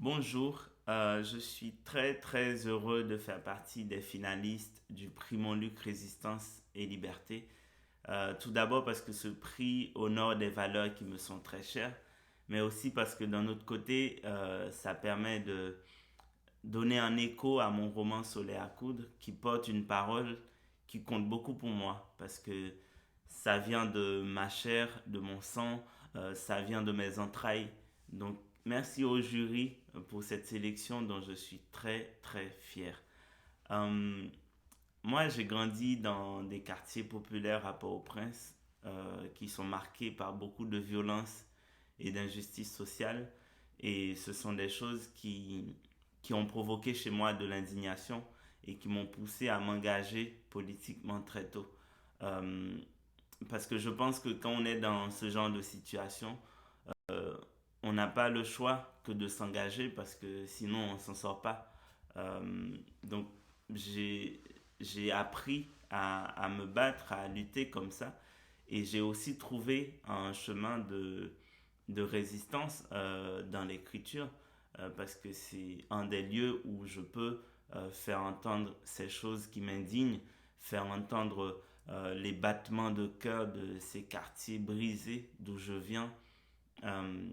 Bonjour, je suis très heureux de faire partie des finalistes du prix Montluc Résistance et Liberté. Tout d'abord parce que ce prix honore des valeurs qui me sont très chères, mais aussi parce que d'un autre côté, ça permet de donner un écho à mon roman Soleil à coudre qui porte une parole qui compte beaucoup pour moi parce que ça vient de ma chair, de mon sang, ça vient de mes entrailles. Donc merci au jury pour cette sélection dont je suis très fier. Euh, Moi, j'ai grandi dans des quartiers populaires à Port-au-Prince qui sont marqués par beaucoup de violence et d'injustice sociale. Et ce sont des choses qui ont provoqué chez moi de l'indignation et qui m'ont poussé à m'engager politiquement très tôt. Euh, Parce que je pense que quand on est dans ce genre de situation, euh, on n'a pas le choix que de s'engager parce que sinon on s'en sort pas. Donc j'ai j'ai appris à me battre, à lutter comme ça. Et j'ai aussi trouvé un chemin de résistance dans l'écriture parce que c'est un des lieux où je peux faire entendre ces choses qui m'indignent, faire entendre les battements de cœur de ces quartiers brisés d'où je viens. Euh,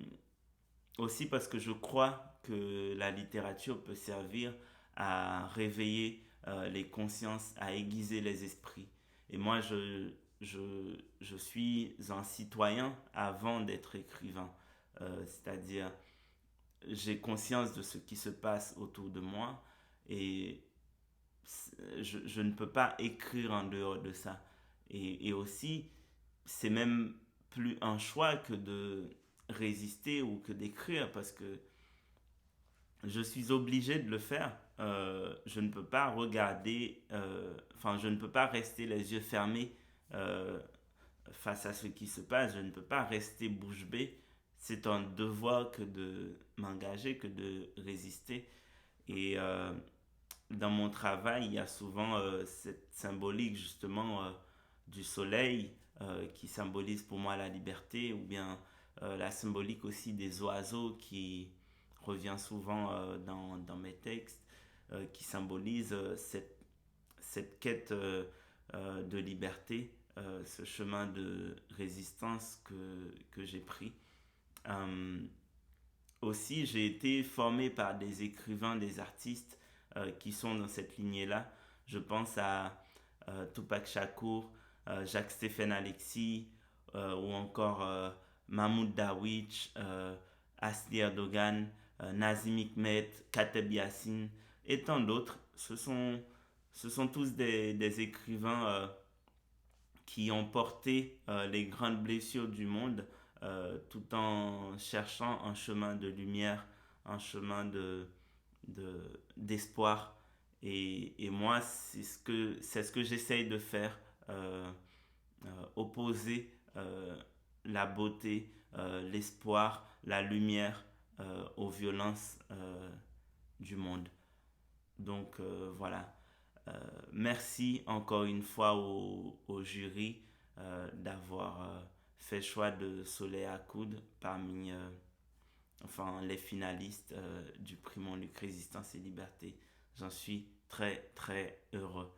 Aussi parce que je crois que la littérature peut servir à réveiller les consciences, à aiguiser les esprits. Et moi, je suis un citoyen avant d'être écrivain. C'est-à-dire, j'ai conscience de ce qui se passe autour de moi et je ne peux pas écrire en dehors de ça. Et aussi, c'est même plus un choix que de résister ou que d'écrire parce que je suis obligé de le faire. Je ne peux pas regarder, enfin, je ne peux pas rester les yeux fermés euh, face à ce qui se passe. Je ne peux pas rester bouche bée. C'est un devoir que de m'engager, que de résister. Et dans mon travail, il y a souvent cette symbolique justement du soleil qui symbolise pour moi la liberté, ou bien la symbolique aussi des oiseaux qui revient souvent dans mes textes, qui symbolise cette quête de liberté, ce chemin de résistance que j'ai pris. Euh, Aussi, j'ai été formé par des écrivains, des artistes qui sont dans cette lignée-là. Je pense à Tupac Shakur, Jacques-Stéphane Alexis, ou encore Mahmoud Darwich, Asli Erdogan, Nazim Hikmet, Kateb Yassine et tant d'autres. Ce sont tous des écrivains qui ont porté les grandes blessures du monde tout en cherchant un chemin de lumière, un chemin d'espoir. Et moi, c'est ce que j'essaye de faire, opposer la beauté, l'espoir, la lumière aux violences du monde. Donc voilà. Merci encore une fois au jury d'avoir fait choix de Soleil à coude parmi enfin, les finalistes du prix Montluc Résistance et Liberté. J'en suis très heureux.